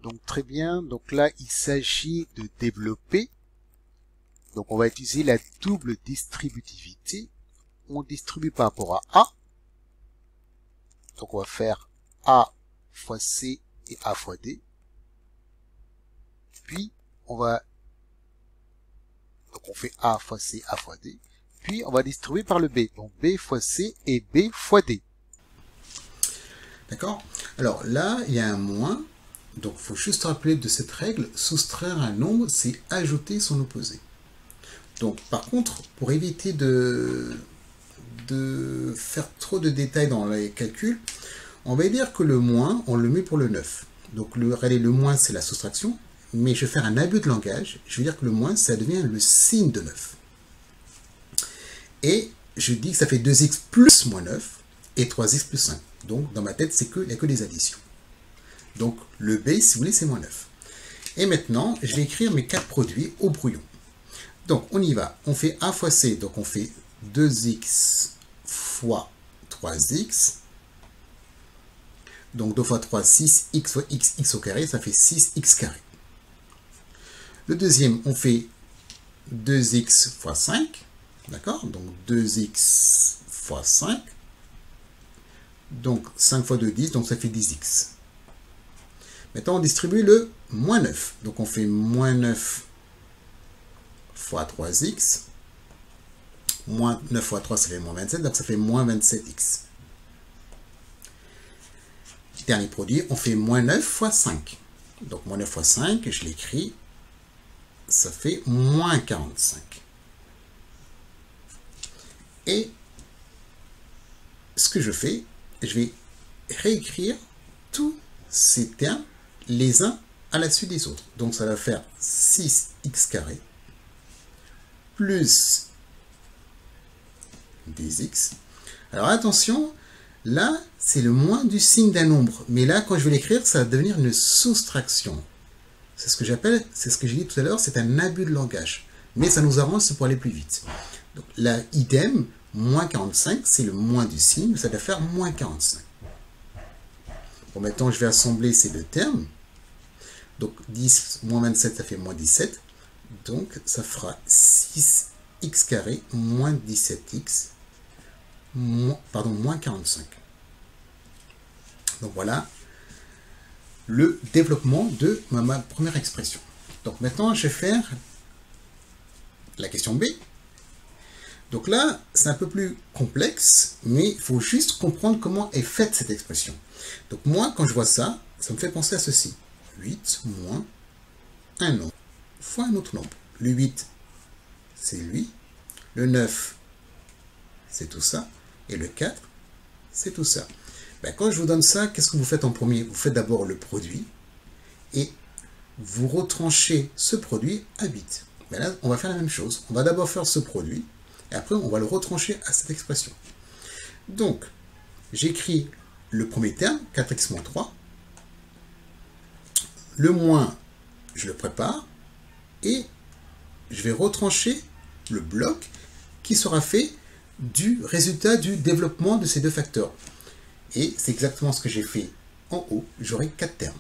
Donc très bien, donc là il s'agit de développer. Donc on va utiliser la double distributivité. On distribue par rapport à A. Donc on va faire A fois C et A fois D. Puis on fait A fois C, A fois D. Puis on va distribuer par le B. Donc B fois C et B fois D. D'accord? Alors là, il y a un moins. Donc il faut juste rappeler de cette règle, soustraire un nombre, c'est ajouter son opposé. Donc par contre, pour éviter de faire trop de détails dans les calculs, on va dire que le moins, on le met pour le 9. Donc le moins, c'est la soustraction, mais je vais faire un abus de langage. Je vais dire que le moins, ça devient le signe de 9. Et je dis que ça fait 2x plus moins 9 et 3x plus 5. Donc dans ma tête, il n'y a que des additions. Donc le B, si vous voulez, c'est moins 9. Et maintenant, je vais écrire mes 4 produits au brouillon. Donc on y va. On fait A fois C, donc on fait 2x fois 3x. Donc 2 fois 3, 6x fois x, x au carré, ça fait 6x carré. Le deuxième, on fait 2x fois 5. D'accord? Donc 2x fois 5. Donc 5 fois 2, 10, donc ça fait 10x. Maintenant, on distribue le moins 9. Donc, on fait moins 9 fois 3x. Moins 9 fois 3, ça fait moins 27. Donc, ça fait moins 27x. Dernier produit, on fait moins 9 fois 5. Donc, moins 9 fois 5, je l'écris. Ça fait moins 45. Et ce que je fais, je vais réécrire tous ces termes les uns à la suite des autres. Donc ça va faire 6x carré plus 10x. Alors attention, là c'est le moins du signe d'un nombre. Mais là quand je vais l'écrire, ça va devenir une soustraction. C'est ce que j'appelle, c'est ce que j'ai dit tout à l'heure, c'est un abus de langage. Mais ça nous arrange, c'est pour aller plus vite. Donc là, idem, moins 45, c'est le moins du signe, ça va faire moins 45. Bon, maintenant je vais assembler ces deux termes. Donc 10 moins 27, ça fait moins 17. Donc ça fera 6x carré moins 17x, moins 45. Donc voilà le développement de ma première expression. Donc maintenant je vais faire la question B. Donc là, c'est un peu plus complexe, mais il faut juste comprendre comment est faite cette expression. Donc moi, quand je vois ça, ça me fait penser à ceci. 8 moins un nombre fois un autre nombre. Le 8, c'est lui. Le 9, c'est tout ça. Et le 4, c'est tout ça. Ben, quand je vous donne ça, qu'est-ce que vous faites en premier? Vous faites d'abord le produit et vous retranchez ce produit à 8. Ben là, on va faire la même chose. On va d'abord faire ce produit et après, on va le retrancher à cette expression. Donc, j'écris le premier terme, 4x moins 3. Le moins, je le prépare et je vais retrancher le bloc qui sera fait du résultat du développement de ces deux facteurs. Et c'est exactement ce que j'ai fait en haut. J'aurai 4 termes.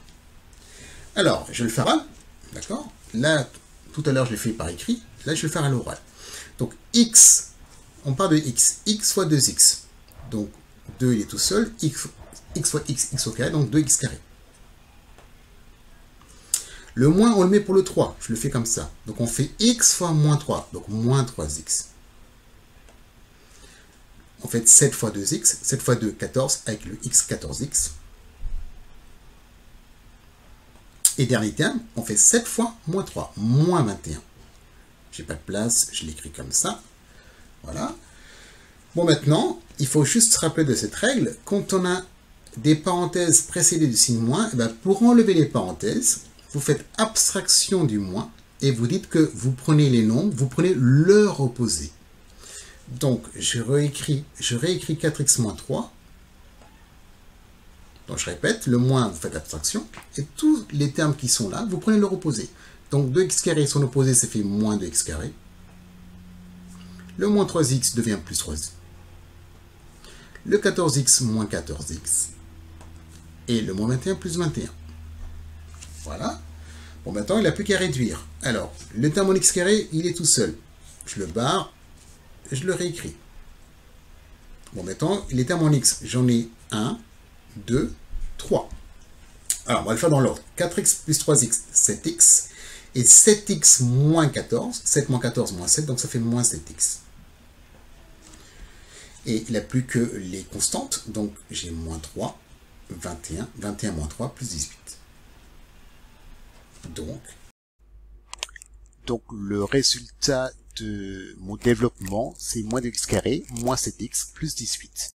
Alors, je vais le faire à, d'accord? Là, tout à l'heure, je l'ai fait par écrit. Là, je vais le faire à l'oral. Donc, x, on part de x. X fois 2x. Donc, 2, il est tout seul. X fois x, x au carré, donc 2x carré. Le moins, on le met pour le 3. Je le fais comme ça. Donc, on fait x fois moins 3. Donc, moins 3x. On fait 7 fois 2x. 7 fois 2, 14, avec le x, 14x. Et dernier terme, on fait 7 fois moins 3, moins 21. J'ai pas de place, je l'écris comme ça. Voilà. Bon, maintenant, il faut juste se rappeler de cette règle. Quand on a des parenthèses précédées du signe moins, eh bien, pour enlever les parenthèses, vous faites abstraction du moins et vous dites que vous prenez les nombres, vous prenez leur opposé. Donc, je réécris 4x moins 3. Donc, je répète, le moins, vous faites abstraction. Et tous les termes qui sont là, vous prenez leur opposé. Donc, 2x carré, son opposé, ça fait moins 2x carré. Le moins 3x devient plus 3x. Le 14x moins 14x. Et le moins 21 plus 21. Voilà. Bon, maintenant, il n'a plus qu'à réduire. Alors, le terme en x carré, il est tout seul. Je le barre, je le réécris. Bon, maintenant, les termes en x, j'en ai 1, 2, 3. Alors, on va le faire dans l'ordre. 4x plus 3x, 7x. Et 7x moins 14. 7 moins 14 moins 7, donc ça fait moins 7x. Et il n'a plus que les constantes. Donc, j'ai moins 3, 21. 21 moins 3 plus 18. Donc le résultat de mon développement, c'est moins de x carré, moins 7x, plus 18.